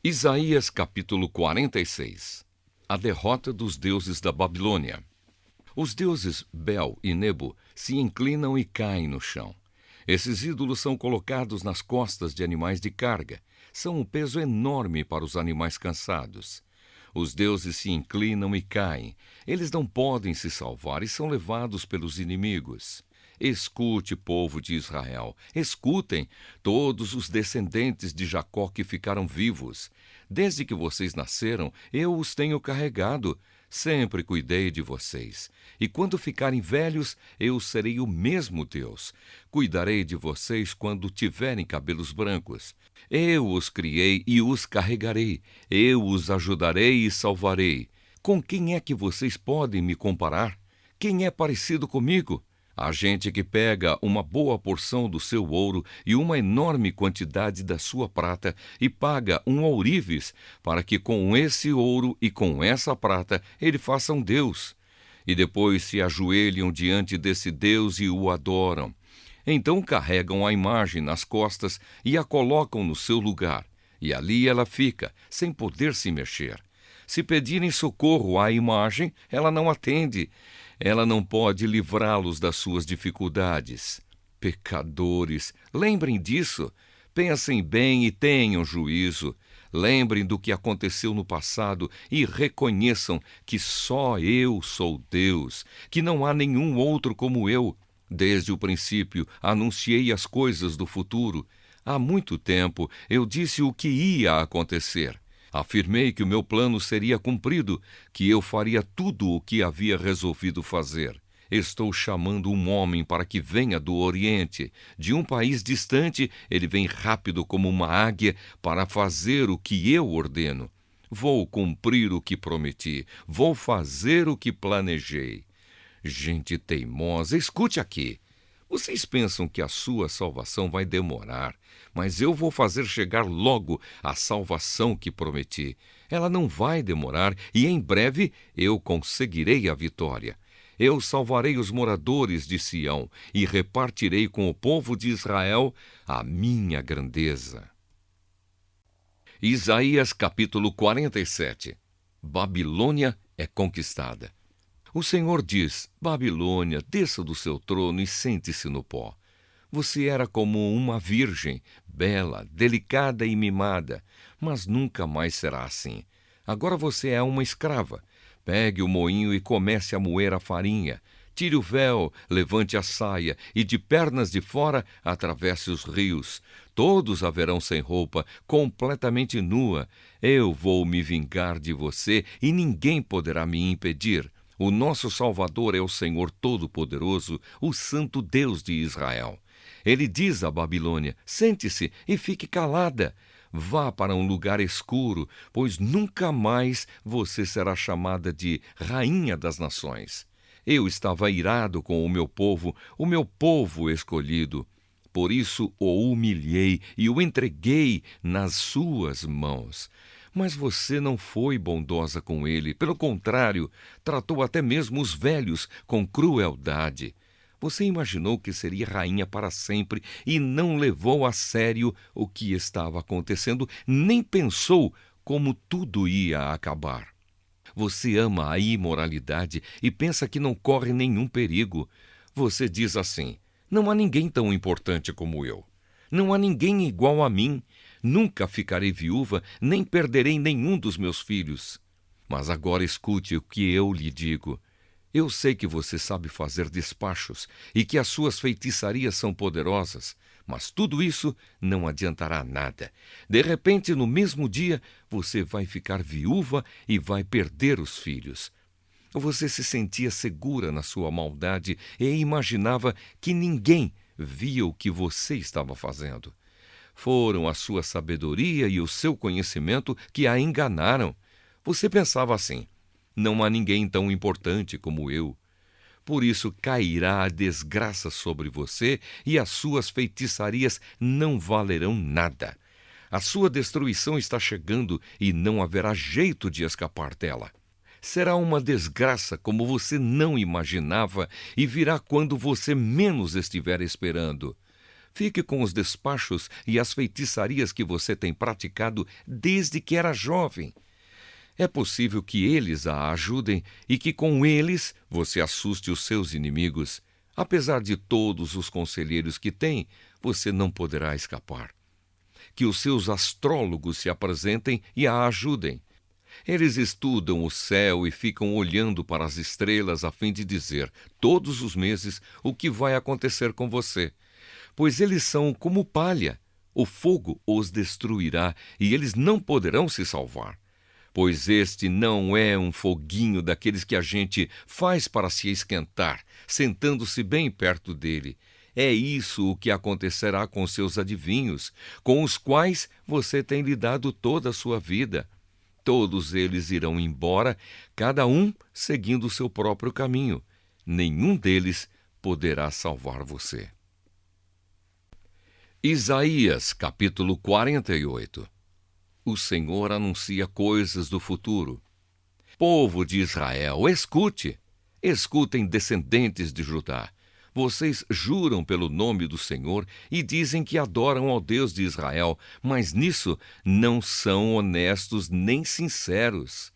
Isaías capítulo 46. A derrota dos deuses da Babilônia. Os deuses Bel e Nebo se inclinam e caem no chão. Esses ídolos são colocados nas costas de animais de carga. São um peso enorme para os animais cansados. Os deuses se inclinam e caem. Eles não podem se salvar e são levados pelos inimigos. Escute, povo de Israel, escutem, todos os descendentes de Jacó que ficaram vivos. Desde que vocês nasceram, eu os tenho carregado. Sempre cuidei de vocês. E quando ficarem velhos, eu serei o mesmo Deus. Cuidarei de vocês quando tiverem cabelos brancos. Eu os criei e os carregarei. Eu os ajudarei e salvarei. Com quem é que vocês podem me comparar? Quem é parecido comigo? Há gente que pega uma boa porção do seu ouro e uma enorme quantidade da sua prata e paga um ourives para que com esse ouro e com essa prata ele faça um Deus. E depois se ajoelham diante desse Deus e o adoram. Então carregam a imagem nas costas e a colocam no seu lugar. E ali ela fica, sem poder se mexer. Se pedirem socorro à imagem, ela não atende. Ela não pode livrá-los das suas dificuldades. Pecadores, lembrem disso. Pensem bem e tenham juízo. Lembrem do que aconteceu no passado e reconheçam que só eu sou Deus, que não há nenhum outro como eu. Desde o princípio anunciei as coisas do futuro. Há muito tempo eu disse o que ia acontecer. Afirmei que o meu plano seria cumprido, que eu faria tudo o que havia resolvido fazer. Estou chamando um homem para que venha do Oriente. De um país distante, ele vem rápido como uma águia para fazer o que eu ordeno. Vou cumprir o que prometi. Vou fazer o que planejei. Gente teimosa, escute aqui. Vocês pensam que a sua salvação vai demorar, mas eu vou fazer chegar logo a salvação que prometi. Ela não vai demorar e em breve eu conseguirei a vitória. Eu salvarei os moradores de Sião e repartirei com o povo de Israel a minha grandeza. Isaías capítulo 47. Babilônia é conquistada. O Senhor diz: Babilônia, desça do seu trono e sente-se no pó. Você era como uma virgem, bela, delicada e mimada, mas nunca mais será assim. Agora você é uma escrava. Pegue o moinho e comece a moer a farinha. Tire o véu, levante a saia e de pernas de fora atravesse os rios. Todos a verão sem roupa, completamente nua. Eu vou me vingar de você e ninguém poderá me impedir. O nosso Salvador é o Senhor Todo-Poderoso, o Santo Deus de Israel. Ele diz à Babilônia: sente-se e fique calada. Vá para um lugar escuro, pois nunca mais você será chamada de Rainha das Nações. Eu estava irado com o meu povo escolhido. Por isso o humilhei e o entreguei nas suas mãos. Mas você não foi bondosa com ele. Pelo contrário, tratou até mesmo os velhos com crueldade. Você imaginou que seria rainha para sempre e não levou a sério o que estava acontecendo, nem pensou como tudo ia acabar. Você ama a imoralidade e pensa que não corre nenhum perigo. Você diz assim: não há ninguém tão importante como eu. Não há ninguém igual a mim. Nunca ficarei viúva, nem perderei nenhum dos meus filhos. Mas agora escute o que eu lhe digo. Eu sei que você sabe fazer despachos e que as suas feitiçarias são poderosas, mas tudo isso não adiantará nada. De repente, no mesmo dia, você vai ficar viúva e vai perder os filhos. Você se sentia segura na sua maldade e imaginava que ninguém via o que você estava fazendo. Foram a sua sabedoria e o seu conhecimento que a enganaram. Você pensava assim: não há ninguém tão importante como eu. Por isso cairá a desgraça sobre você e as suas feitiçarias não valerão nada. A sua destruição está chegando e não haverá jeito de escapar dela. Será uma desgraça como você não imaginava e virá quando você menos estiver esperando. Fique com os despachos e as feitiçarias que você tem praticado desde que era jovem. É possível que eles a ajudem e que com eles você assuste os seus inimigos. Apesar de todos os conselheiros que tem, você não poderá escapar. Que os seus astrólogos se apresentem e a ajudem. Eles estudam o céu e ficam olhando para as estrelas a fim de dizer, todos os meses, o que vai acontecer com você. Pois eles são como palha. O fogo os destruirá e eles não poderão se salvar. Pois este não é um foguinho daqueles que a gente faz para se esquentar, sentando-se bem perto dele. É isso o que acontecerá com seus adivinhos, com os quais você tem lidado toda a sua vida. Todos eles irão embora, cada um seguindo o seu próprio caminho. Nenhum deles poderá salvar você. Isaías, capítulo 48. O Senhor anuncia coisas do futuro. Povo de Israel, escute! Escutem, descendentes de Judá. Vocês juram pelo nome do Senhor e dizem que adoram ao Deus de Israel, mas nisso não são honestos nem sinceros.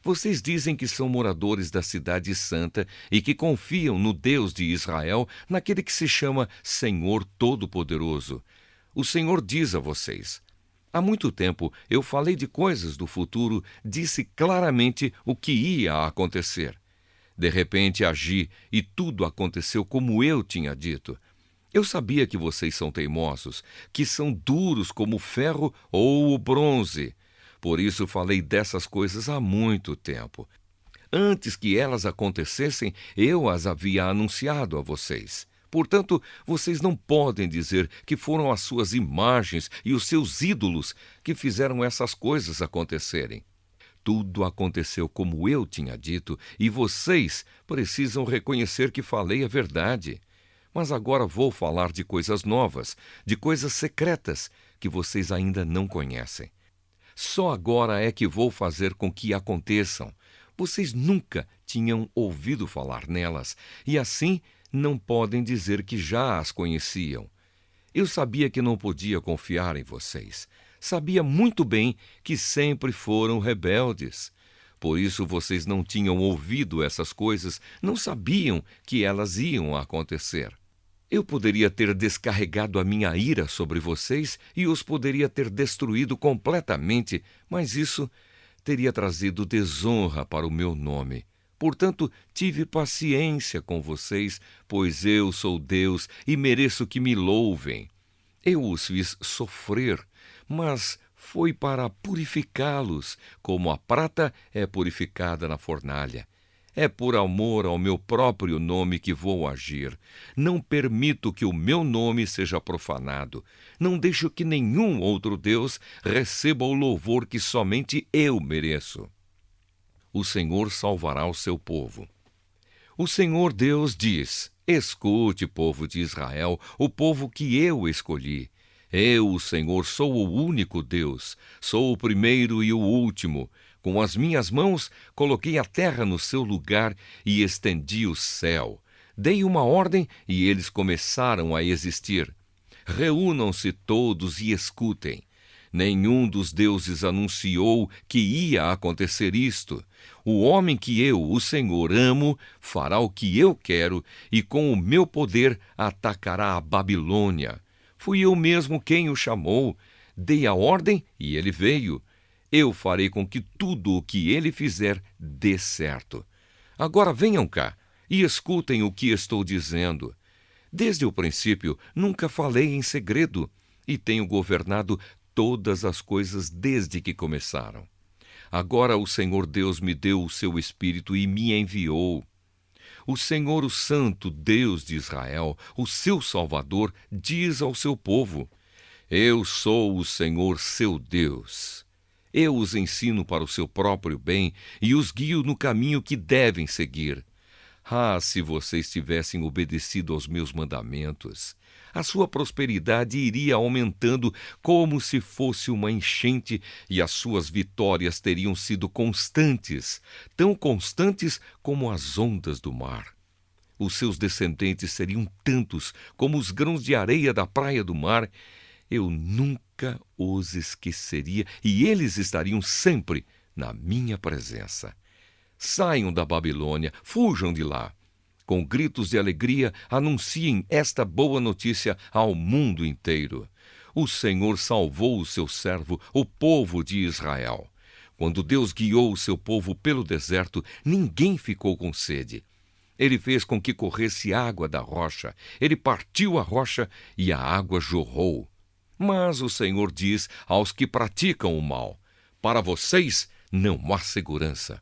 Vocês dizem que são moradores da cidade santa e que confiam no Deus de Israel, naquele que se chama Senhor Todo-Poderoso. O Senhor diz a vocês: há muito tempo eu falei de coisas do futuro, disse claramente o que ia acontecer. De repente agi e tudo aconteceu como eu tinha dito. Eu sabia que vocês são teimosos, que são duros como o ferro ou o bronze. Por isso falei dessas coisas há muito tempo. Antes que elas acontecessem, eu as havia anunciado a vocês. Portanto, vocês não podem dizer que foram as suas imagens e os seus ídolos que fizeram essas coisas acontecerem. Tudo aconteceu como eu tinha dito, e vocês precisam reconhecer que falei a verdade. Mas agora vou falar de coisas novas, de coisas secretas que vocês ainda não conhecem. Só agora é que vou fazer com que aconteçam. Vocês nunca tinham ouvido falar nelas, e assim não podem dizer que já as conheciam. Eu sabia que não podia confiar em vocês. Sabia muito bem que sempre foram rebeldes. Por isso vocês não tinham ouvido essas coisas, não sabiam que elas iam acontecer. Eu poderia ter descarregado a minha ira sobre vocês e os poderia ter destruído completamente, mas isso teria trazido desonra para o meu nome. Portanto, tive paciência com vocês, pois eu sou Deus e mereço que me louvem. Eu os fiz sofrer, mas foi para purificá-los, como a prata é purificada na fornalha. É por amor ao meu próprio nome que vou agir. Não permito que o meu nome seja profanado. Não deixo que nenhum outro Deus receba o louvor que somente eu mereço. O Senhor salvará o seu povo. O Senhor Deus diz: escute, povo de Israel, o povo que eu escolhi. Eu, o Senhor, sou o único Deus, sou o primeiro e o último. Com as minhas mãos coloquei a terra no seu lugar e estendi o céu. Dei uma ordem e eles começaram a existir. Reúnam-se todos e escutem. Nenhum dos deuses anunciou que ia acontecer isto. O homem que eu, o Senhor, amo, fará o que eu quero e com o meu poder atacará a Babilônia. Fui eu mesmo quem o chamou. Dei a ordem e ele veio. Eu farei com que tudo o que ele fizer dê certo. Agora venham cá e escutem o que estou dizendo. Desde o princípio, nunca falei em segredo e tenho governado todas as coisas desde que começaram. Agora o Senhor Deus me deu o seu Espírito e me enviou. O Senhor, o Santo Deus de Israel, o seu Salvador, diz ao seu povo: eu sou o Senhor seu Deus. Eu os ensino para o seu próprio bem e os guio no caminho que devem seguir. Ah, se vocês tivessem obedecido aos meus mandamentos! A sua prosperidade iria aumentando como se fosse uma enchente e as suas vitórias teriam sido constantes, tão constantes como as ondas do mar. os seus descendentes seriam tantos como os grãos de areia da praia do mar, eu nunca os esqueceria e eles estariam sempre na minha presença. Saiam da Babilônia, fujam de lá. Com gritos de alegria, anunciem esta boa notícia ao mundo inteiro. O Senhor salvou o seu servo, o povo de Israel. Quando Deus guiou o seu povo pelo deserto, ninguém ficou com sede. Ele fez com que corresse água da rocha. Ele partiu a rocha e a água jorrou. Mas o Senhor diz aos que praticam o mal: para vocês não há segurança.